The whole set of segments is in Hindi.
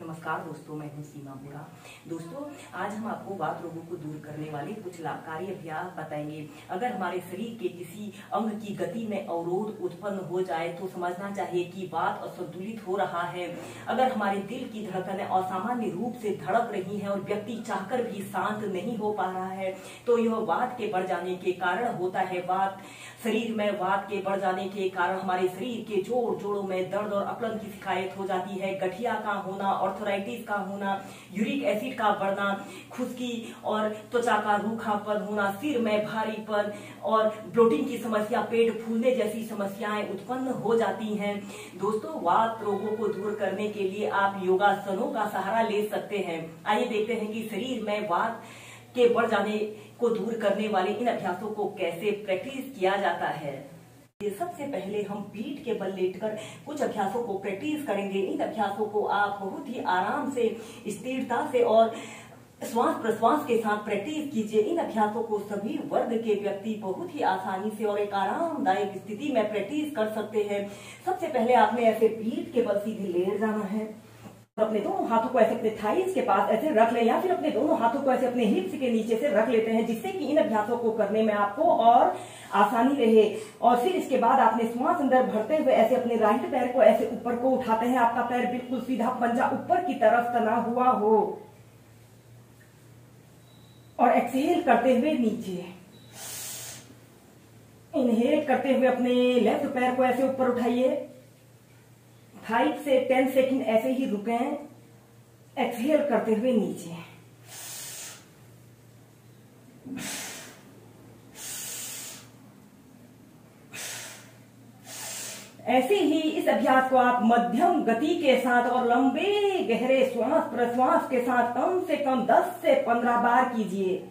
नमस्कार दोस्तों, मैं हूं सीमा बोरा। दोस्तों, आज हम आपको वात रोगों को दूर करने वाले कुछ लाभकारी अभ्यास बताएंगे। अगर हमारे शरीर के किसी अंग की गति में अवरोध उत्पन्न हो जाए तो समझना चाहिए कि वात असंतुलित हो रहा है। अगर हमारे दिल की धड़कनें असामान्य रूप से धड़क रही हैं और व्यक्ति चाहकर भी शांत नहीं हो पा रहा है तो यह वात के बढ़ जाने के कारण होता है। वात शरीर में वात के बढ़ जाने के कारण हमारे शरीर के जोड़ों में दर्द और अकड़न की शिकायत हो जाती है। गठिया का होना, आर्थराइटिस का होना, यूरिक एसिड का बढ़ना, खुश्की और त्वचा का रूखापन होना, सिर में भारीपन और ब्लोटिंग की समस्या, पेट फूलने जैसी समस्याएं उत्पन्न हो जाती हैं। दोस्तों, वात रोगों को दूर करने के लिए आप योगासनों का सहारा ले सकते हैं। आइए देखते हैं कि शरीर में वात के बढ़ जाने को दूर करने वाले इन अभ्यासों को कैसे प्रैक्टिस किया जाता है। सबसे पहले हम पीठ के बल लेटकर कुछ अभ्यासों को प्रैक्टिस करेंगे। इन अभ्यासों को आप बहुत ही आराम से, स्थिरता से और श्वास प्रश्वास के साथ प्रैक्टिस कीजिए। इन अभ्यासों को सभी वर्ग के व्यक्ति बहुत ही आसानी से और एक आरामदायक स्थिति में प्रैक्टिस कर सकते हैं। सबसे पहले आपने ऐसे पीठ के बल सीधे लेट जाना है। अपने दोनों हाथों को ऐसे अपने थाइस के पास ऐसे रख लें या फिर अपने दोनों हाथों को ऐसे अपने हिप्स के नीचे से रख लेते हैं, जिससे कि इन अभ्यासों को करने में आपको और आसानी रहे। और फिर इसके बाद आपने श्वास अंदर भरते हुए ऐसे अपने राइट पैर को ऐसे ऊपर को उठाते हैं। आपका पैर बिल्कुल सीधा, पंजा ऊपर की तरफ तना हुआ हो और एक्सहेल करते हुए नीचे। इनहेल करते हुए अपने लेफ्ट पैर को ऐसे ऊपर उठाइए। 5 से 10 सेकंड ऐसे ही रुकें, एक्सहेल करते हुए नीचे। ऐसे ही इस अभ्यास को आप मध्यम गति के साथ और लंबे गहरे श्वास प्रश्वास के साथ कम से कम 10 से 15 बार कीजिए।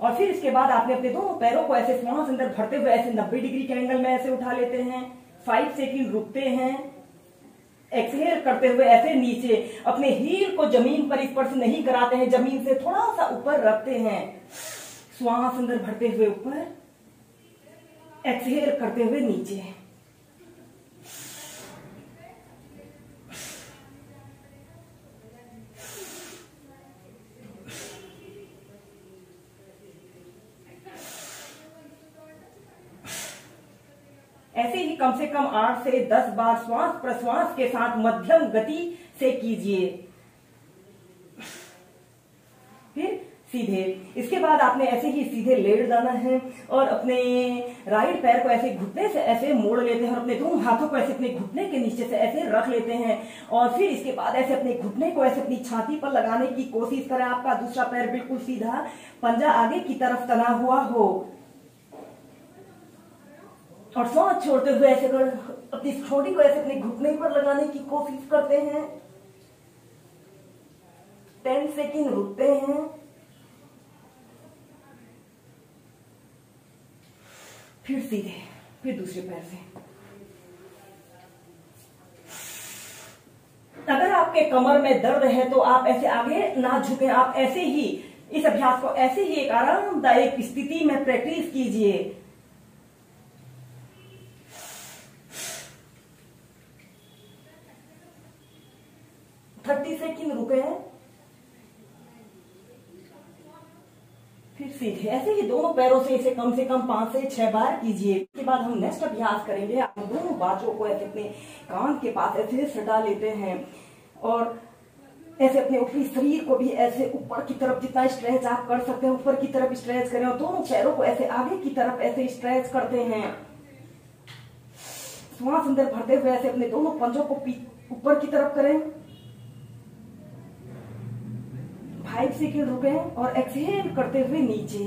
और फिर इसके बाद आपने अपने दोनों पैरों को ऐसे श्वास अंदर भरते हुए ऐसे 90 डिग्री के एंगल में ऐसे उठा लेते हैं। 5 सेकंड रुकते हैं, एक्सहेल करते हुए ऐसे नीचे। अपने हील को जमीन पर स्पर्श नहीं कराते हैं, जमीन से थोड़ा सा ऊपर रखते हैं। श्वास अंदर भरते हुए ऊपर, एक्सहेल करते हुए नीचे। ऐसे ही कम से कम 8 से 10 बार श्वास प्रश्वास के साथ मध्यम गति से कीजिए। फिर सीधे, इसके बाद आपने ऐसे ही सीधे लेट जाना है और अपने राइट पैर को ऐसे घुटने से ऐसे मोड़ लेते हैं और अपने दोनों हाथों को ऐसे अपने घुटने के नीचे से ऐसे रख लेते हैं। और फिर इसके बाद ऐसे अपने घुटने को ऐसे अपनी छाती पर लगाने की कोशिश करें। आपका दूसरा पैर बिल्कुल सीधा, पंजा आगे की तरफ तना हुआ हो और सांस छोड़ते हुए ऐसे अपनी ठोड़ी को ऐसे अपने घुटने पर लगाने की कोशिश करते हैं। 10 सेकंड रुकते हैं, फिर सीधे, फिर दूसरे पैर से। अगर आपके कमर में दर्द है तो आप ऐसे आगे ना झुकें, आप ऐसे ही इस अभ्यास को ऐसे ही एक आरामदायक स्थिति में प्रैक्टिस कीजिए। 30 सेकंड रुके हैं, फिर सीधे। ऐसे ही दोनों पैरों से इसे कम से कम 5 से 6 बार कीजिए। इसके बाद हम नेक्स्ट अभ्यास करेंगे। आप दोनों बाजों को ऐसे अपने कान के पास ऐसे सटा लेते हैं और ऐसे अपने ऊपरी शरीर को भी ऐसे ऊपर की तरफ जितना स्ट्रेच आप कर सकते हैं ऊपर की तरफ स्ट्रेच करें और दोनों पैरों को ऐसे आगे की तरफ ऐसे स्ट्रेच करते हैं। श्वास अंदर भरते हुए ऐसे अपने दोनों पंजों को ऊपर की तरफ करें। 5 सेकंड रुकें और एक्सहेल करते हुए नीचे।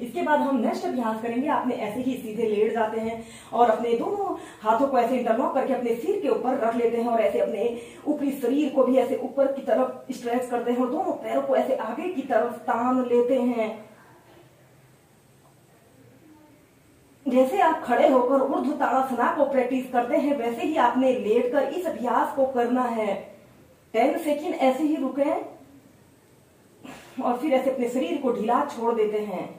इसके बाद हम नेक्स्ट अभ्यास करेंगे। आपने ऐसे ही सीधे लेट जाते हैं और अपने दोनों हाथों को ऐसे इंटरलॉक करके अपने सिर के ऊपर रख लेते हैं और ऐसे अपने ऊपरी शरीर को भी ऐसे ऊपर की तरफ स्ट्रेच करते हैं और दोनों पैरों को ऐसे आगे की तरफ तान लेते हैं। जैसे आप खड़े होकर ऊर्ध्व ताड़ासना को प्रैक्टिस करते हैं वैसे ही आपने लेटकर इस अभ्यास को करना है। 10 सेकंड ऐसे ही रुकें, और फिर ऐसे अपने शरीर को ढीला छोड़ देते हैं।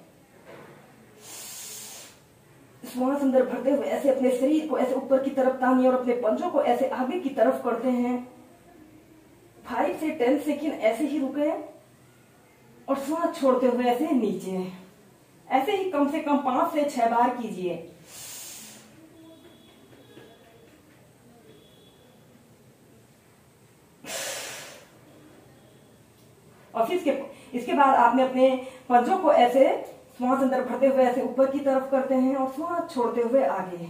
श्वास अंदर भरते हुए ऐसे अपने शरीर को ऐसे ऊपर की तरफ तानिए और अपने पंजों को ऐसे आगे की तरफ करते हैं। 5 से 10 सेकंड ऐसे ही रुके और श्वास छोड़ते हुए ऐसे नीचे। ऐसे ही कम से कम 5 से 6 बार कीजिए। और फिर इसके बाद आपने अपने पंजों को ऐसे श्वास अंदर भरते हुए ऐसे ऊपर की तरफ करते हैं और श्वास छोड़ते हुए आगे।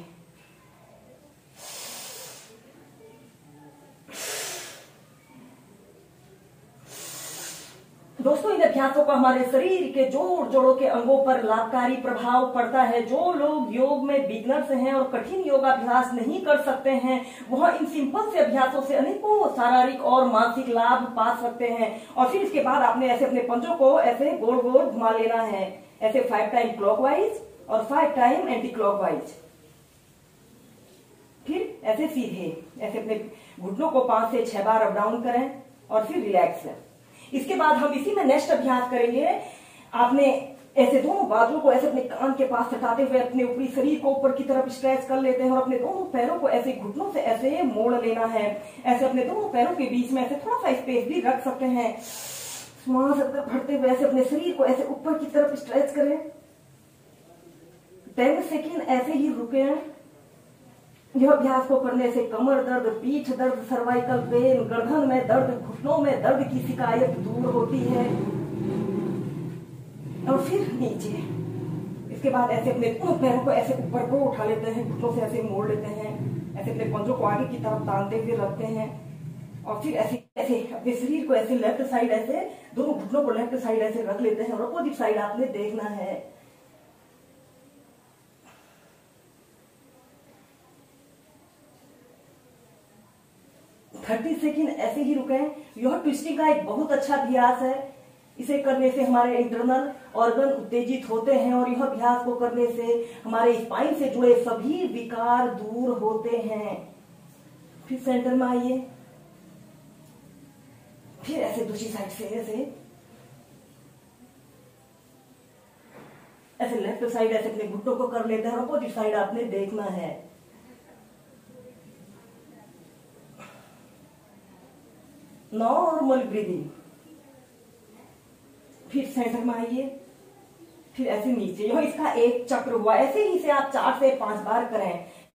दोस्तों, इन अभ्यासों का हमारे शरीर के जोड़ जोड़ों के अंगों पर लाभकारी प्रभाव पड़ता है। जो लोग योग में बिगनर्स हैं और कठिन योगाभ्यास नहीं कर सकते हैं, वह इन सिंपल से अभ्यासों से अनेकों शारीरिक और मानसिक लाभ पा सकते हैं। और फिर इसके बाद आपने ऐसे अपने पंजों को ऐसे गोल गोल घुमा लेना है, ऐसे 5 टाइम क्लॉकवाइज और 5 टाइम एंटी क्लॉकवाइज। फिर ऐसे सीधे ऐसे अपने घुटनों को 5 से 6 बार अप डाउन करें और फिर रिलैक्स है। इसके बाद हम इसी में नेक्स्ट अभ्यास करेंगे। आपने ऐसे दोनों बाजुओं को ऐसे अपने कान के पास सटाते हुए अपने ऊपरी शरीर को ऊपर की तरफ स्ट्रेच कर लेते हैं और अपने दोनों पैरों को ऐसे घुटनों से ऐसे मोड़ लेना है। ऐसे अपने दोनों पैरों के बीच में ऐसे थोड़ा सा स्पेस भी रख सकते हैं। श्वास अंदर भरते हुए ऐसे अपने शरीर को ऐसे ऊपर की तरफ स्ट्रेच करें। 10 सेकेंड ऐसे ही रुके। यह अभ्यास को करने से कमर दर्द, पीठ दर्द, सर्वाइकल पेन, गर्दन में दर्द, घुटनों में दर्द की शिकायत दूर होती है। और फिर नीचे। इसके बाद ऐसे अपने दोनों पैरों को ऐसे ऊपर को उठा लेते हैं, घुटनों से ऐसे मोड़ लेते हैं, ऐसे अपने पंजों को आगे की तरफ तानते हुए रखते हैं। और फिर ऐसे ऐसे अपने शरीर को ऐसे लेफ्ट साइड ऐसे दोनों घुटनों को लेफ्ट साइड ऐसे रख लेते हैं और अपोजिट साइड आपने देखना है। 30 सेकेंड ऐसे ही रुके। यह ट्विस्टिंग का एक बहुत अच्छा अभ्यास है। इसे करने से हमारे इंटरनल ऑर्गन उत्तेजित होते हैं और यह अभ्यास को करने से हमारे स्पाइन से जुड़े सभी विकार दूर होते हैं। फिर सेंटर में आइए। फिर ऐसे दूसरी साइड से ऐसे लेफ्ट साइड ऐसे अपने घुटनों को कर लेते हैं और अपोजिट साइड आपने देखना है। Normal breathing. फिर सेंटर में आइए। फिर ऐसे नीचे। यह इसका एक चक्र हुआ। ऐसे ही इसे आप 4 से 5 बार करें।